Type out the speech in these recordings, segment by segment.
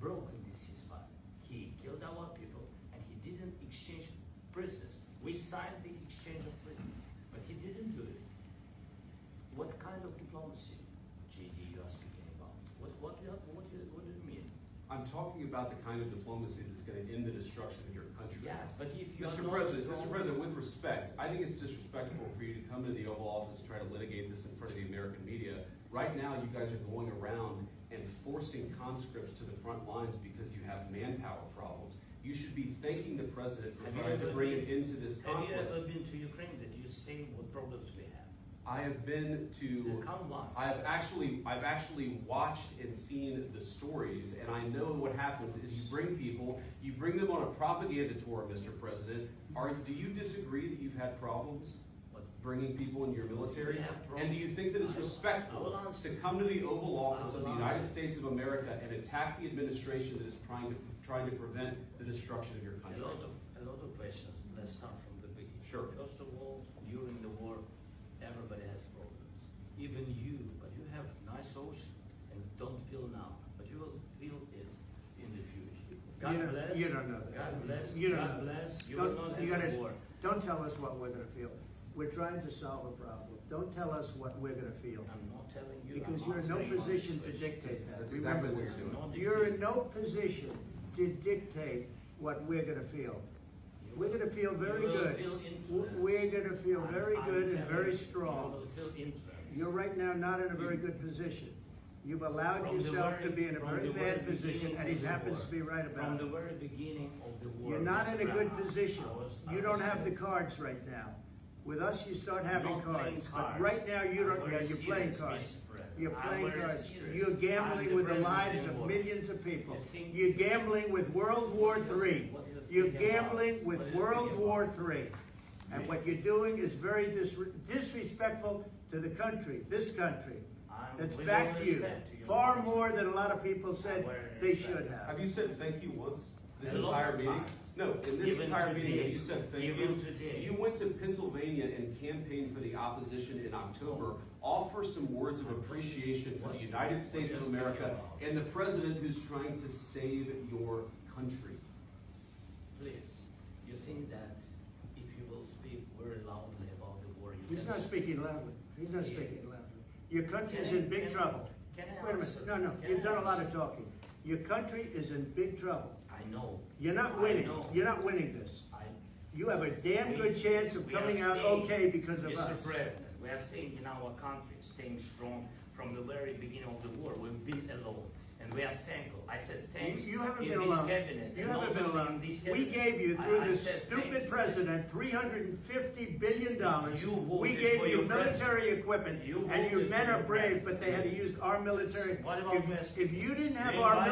broken this ceasefire. He killed our people and he didn't exchange prisoners. We signed the exchange of prisoners, but he didn't do it. What kind of diplomacy, JD, you are speaking about? What do you mean? I'm talking about the kind of diplomacy that's going to end the destruction of your country. Yes, but if you Mr. President, with respect, I think it's disrespectful for you to come into the Oval Office and try to litigate this in front of the American media. Right now, you guys are going around and forcing conscripts to the front lines because you have manpower problems. You should be thanking the President for trying to bring it into this conflict. Have you ever been to Ukraine? Did you see what problems we have? I have been to. I've actually watched and seen the stories, and I know what happens is you bring them on a propaganda tour, Mr. President. Do you disagree that you've had problems bringing people in your military? And do you think that it's respectful to come to the Oval Office of the United States of America and attack the administration that is trying to prevent the destruction of your country? A lot of questions. Let's start from the beginning. Sure. First of all, during the war, everybody has problems. Even you, but you have nice ocean and don't feel now, but you will feel it in the future. God bless. You don't know that. God bless. You don't God know bless. that. You will not have a war. Don't tell us what we're going to feel. We're trying to solve a problem. Don't tell us what we're going to feel. I'm not telling you. Because you're in no position to dictate that. That's exactly what you're doing. You're in no position to dictate what we're going to feel. We're going to feel very good. We're going to feel very good and very strong. You're right now not in a very good position. You've allowed yourself to be in a very bad position, and he happens to be right about it. From the very beginning of the war. You're not in a good position. You don't have the cards right now. With us, you start having cards. But right now, you don't. Yeah, you're playing cards. You're playing cards. You're gambling with the lives of millions of people. You're gambling with World War III. You're gambling with World War III. And what you're doing is very disrespectful to the country, this country. It's back to you. Far more than a lot of people said they should have. Have you said thank you once this entire meeting? No, in this entire meeting, have you said thank you? You went to Pennsylvania and campaigned for the opposition in October. Offer some words of appreciation for the United States of America and the president who's trying to save your country. Please, you think that if you will speak very loudly about the war, He's not speaking loudly. He's not speaking loudly. Your country is in big trouble. Wait a minute. No, you've done a lot of talking. Your country is in big trouble. I know. You're not winning. You're not winning this. You have a damn good chance of coming out okay because of us. Mr. President, we are staying in our country, staying strong from the very beginning of the war. We've been alone. And we are thankful. I said thanks. You haven't been alone. You haven't been alone. We gave you, through this stupid president, $350 billion. We gave you military equipment, and your men are brave, but they had to use our military. If you didn't have our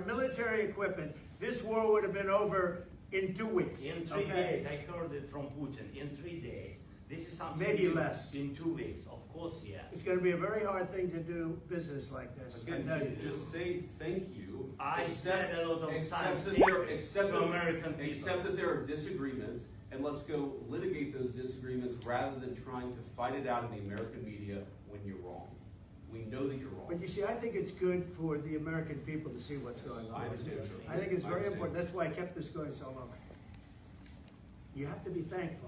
military equipment, this war would have been over in 2 weeks. In 3 days, I heard it from Putin. In 3 days. This is something maybe less. In 2 weeks, of course, yes. It's going to be a very hard thing to do business like this. Again, just say thank you. I said a lot of times. Accept that there are disagreements, and let's go litigate those disagreements rather than trying to fight it out in the American media when you're wrong. We know that you're wrong. But you see, I think it's good for the American people to see what's going on. I understand. I think it's very important. That's why I kept this going so long. You have to be thankful.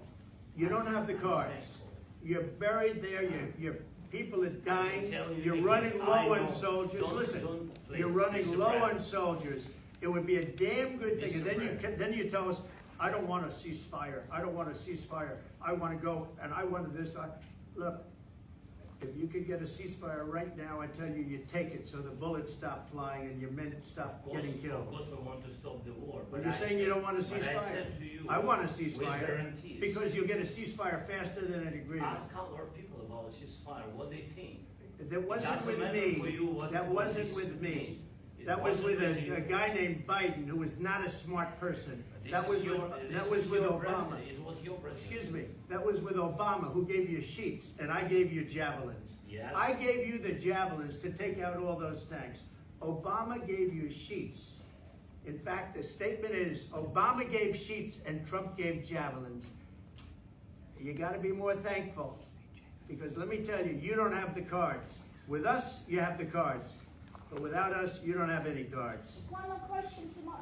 You don't have the cards. You're buried there. Your people are dying. You're running low on soldiers. Listen, you're running low on soldiers. It would be a damn good thing. And then you tell us, I don't want a ceasefire. I don't want a ceasefire. I want to go and I want this. Look, if you could get a ceasefire right now, I tell you, you take it so the bullets stop flying and your men stop getting killed. Of course, we want to stop the war. But you're saying you don't want a ceasefire. I want a ceasefire because you'll get a ceasefire faster than an agreement. Ask our people about a ceasefire, what they think. That wasn't with me. That wasn't with me. That was with a guy named Biden, who was not a smart person. That was with Obama. It was your president. Excuse me. That was with Obama, who gave you sheets, and I gave you javelins. Yes. I gave you the javelins to take out all those tanks. Obama gave you sheets. In fact, the statement is, Obama gave sheets and Trump gave javelins. You got to be more thankful, because let me tell you, you don't have the cards. With us, you have the cards. But without us, you don't have any cards. One more question to my